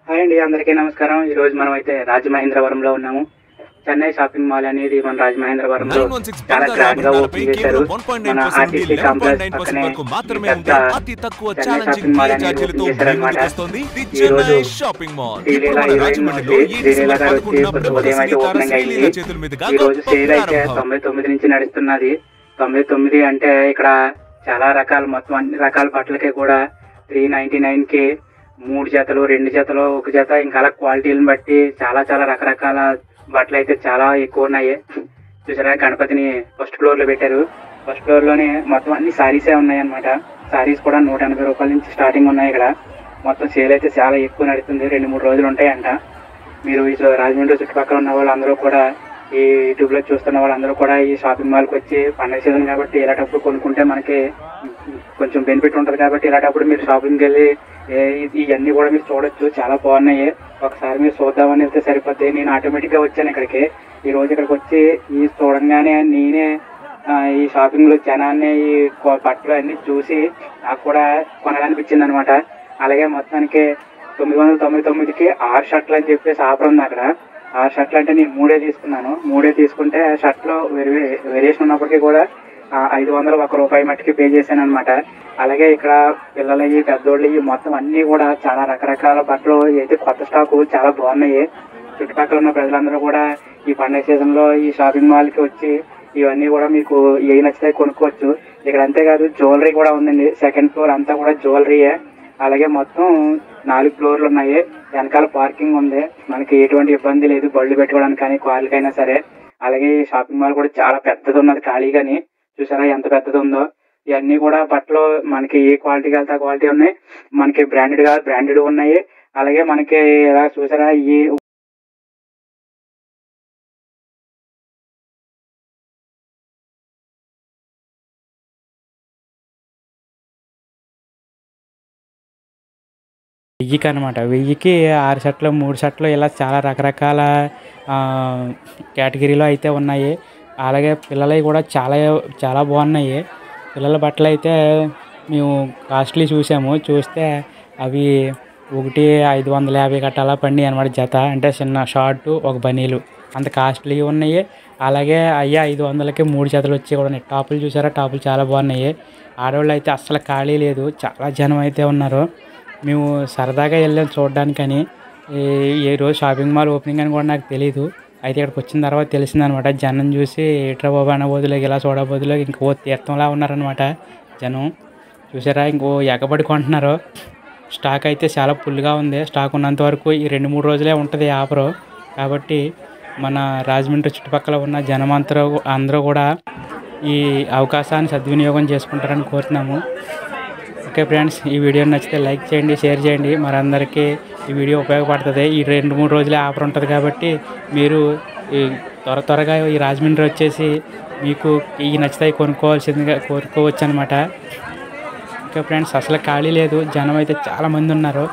Hi అండి, అందరికీ నమస్కారం. ఈరోజు మనం అయితే రాజమహేంద్రవరంలో ఉన్నాము. చెన్నై షాపింగ్ మాల్ అనేది మన రాజమహేంద్రవరంలో చాలా గ్రాండ్ గా ఓపెన్ చేశారు. మన ఆర్టీసీ కాంప్లెక్స్ పక్కనే పెద్ద చెన్నై షాపింగ్ మాల్ అనేది ఓపెన్ చేశారనమాట. ఈ రోజు శ్రీలీల హీరోయిన్ శ్రీలీల గారు వచ్చి ఉదయం అయితే ఓపెనింగ్ అయింది. ఈ రోజు సేల్ అయితే 99 నుంచి నడుస్తున్నది. 99 అంటే ఇక్కడ చాలా రకాల మొత్తం అన్ని రకాల బట్టలకి కూడా 399 కి 3 జతలు, 2 జతలు, 1 జత, ఇంకా అలా క్వాలిటీలను బట్టి చాలా చాలా రకరకాల బట్టలు అయితే చాలా ఎక్కువ ఉన్నాయి. చూసారా, గణపతిని ఫస్ట్ ఫ్లోర్ లో పెట్టారు. ఫస్ట్ ఫ్లోర్ లోనే మొత్తం అన్ని సారీసే ఉన్నాయి అనమాట. సారీస్ కూడా 180 రూపాయల నుంచి స్టార్టింగ్ ఉన్నాయి. ఇక్కడ మొత్తం సేల్ అయితే చాలా ఎక్కువ నడుస్తుంది. 2-3 రోజులు ఉంటాయంట. మీరు ఈ రాజమండ్రి చుట్టుపక్కల ఉన్న వాళ్ళందరూ కూడా, ఈ యూట్యూబ్ లో చూస్తున్న వాళ్ళందరూ కూడా ఈ షాపింగ్ మాల్కి వచ్చి పండుగ సీజన్ కాబట్టి ఇలాంటప్పుడు కొనుక్కుంటే మనకి కొంచెం బెనిఫిట్ ఉంటుంది. కాబట్టి ఇలాంటప్పుడు మీరు షాపింగ్కి వెళ్ళి ఇవన్నీ కూడా మీరు చూడొచ్చు. చాలా బాగున్నాయి. ఒకసారి మీరు చూద్దామని వెళ్తే సరిపోద్ది. నేను ఆటోమేటిక్ గా వచ్చాను ఇక్కడికి. ఈ రోజు ఇక్కడికి వచ్చి ఈ చూడంగానే నేనే ఈ షాపింగ్ లో జనాన్ని, ఈ బట్టలు అన్ని చూసి నాకు కూడా కొనాలనిపించింది అనమాట. అలాగే మొత్తానికి 999కి 6 షర్ట్లు అని చెప్పేసి ఆఫర్ ఉంది అక్కడ. 6 షర్ట్లు అంటే నేను 3 తీసుకున్నాను. 3 తీసుకుంటే షర్ట్ లో వేరియేషన్ ఉన్నప్పటికీ కూడా 500 రూపాయి మట్టికి పే చేశాను అనమాట. అలాగే ఇక్కడ పిల్లలవి, పెద్దోళ్ళవి మొత్తం అన్ని కూడా చాలా రకరకాల బట్టలు అయితే కొత్త స్టాకు చాలా బాగున్నాయి. చుట్టుపక్కల ఉన్న ప్రజలందరూ కూడా ఈ పండుగ సీజన్ లో ఈ షాపింగ్ మాల్ కి వచ్చి ఇవన్నీ కూడా మీకు ఏ నచ్చితే కొనుక్కోవచ్చు. ఇక్కడ అంతేకాదు జ్యువెలరీ కూడా ఉందండి. సెకండ్ ఫ్లోర్ అంతా కూడా జ్యువెలరీయే. అలాగే మొత్తం 4 ఫ్లోర్లు ఉన్నాయి. వెనకాల పార్కింగ్ ఉంది. మనకి ఎటువంటి ఇబ్బంది లేదు బళ్ళు పెట్టుకోవడానికి కానీ కార్లకైనా సరే. అలాగే ఈ షాపింగ్ మాల్ కూడా చాలా పెద్దది ఉన్నది, ఖాళీగాని. చూసారా ఎంత పెద్దది ఉందో. ఇవన్నీ కూడా బట్టలు మనకి ఏ క్వాలిటీ వెళ్తే ఆ క్వాలిటీ ఉన్నాయి. మనకి బ్రాండెడ్ కాదు బ్రాండెడ్ ఉన్నాయి. అలాగే మనకి ఇలా చూసారా ఈ వెయ్యికి అనమాట. 1000కి 6 షర్ట్లు, 3 షర్ట్లు, ఇలా చాలా రకరకాల కేటగిరీలో అయితే ఉన్నాయి. అలాగే పిల్లలవి కూడా చాలా చాలా బాగున్నాయి. పిల్లల బట్టలు అయితే మేము కాస్ట్లీ చూస్తే అవి ఒకటి 550 గట్ట అలా పడినాయి అనమాట జత. అంటే చిన్న షార్టు, ఒక బనీలు, అంత కాస్ట్లీ ఉన్నాయి. అలాగే 500కి 3 జతలు వచ్చి కూడా ఉన్నాయి. టాపులు చూసారా, టాపులు చాలా బాగున్నాయి. ఆడవాళ్ళు అయితే అస్సలు ఖాళీ లేదు, చాలా జనం అయితే ఉన్నారు. మేము సరదాగా వెళ్ళాం చూడడానికని. ఏ రోజు షాపింగ్ మాల్ ఓపెనింగ్ అని కూడా నాకు తెలీదు. అయితే ఇక్కడికి వచ్చిన తర్వాత తెలిసిందనమాట. జనం చూసి ఏట్రా బాబా అన్న బదులుగా ఇలా చూడబోదులుగా ఇంకో తీర్థంలా ఉన్నారనమాట జనం. చూసారా, ఇంకో ఎగబడి కొంటున్నారు. స్టాక్ అయితే చాలా ఫుల్గా ఉంది. స్టాక్ ఉన్నంత వరకు ఈ 2-3 రోజులే ఉంటుంది ఆఫరు. కాబట్టి మన రాజమండ్రి చుట్టుపక్కల ఉన్న జనం అందరూ కూడా ఈ అవకాశాన్ని సద్వినియోగం చేసుకుంటారని కోరుతున్నాము. ఓకే ఫ్రెండ్స్, ఈ వీడియో నచ్చితే లైక్ చేయండి, షేర్ చేయండి. మరందరికీ ఈ వీడియో ఉపయోగపడుతుంది. ఈ 2-3 రోజులే ఆఫర్ ఉంటుంది కాబట్టి మీరు త్వరగా ఈ రాజమండ్రి వచ్చేసి మీకు ఈ నచ్చితే కొనుక్కోవాల్సిందిగా కోరుకోవచ్చు అనమాట. ఓకే ఫ్రెండ్స్, అసలు ఖాళీ లేదు, జనం అయితే చాలామంది ఉన్నారు.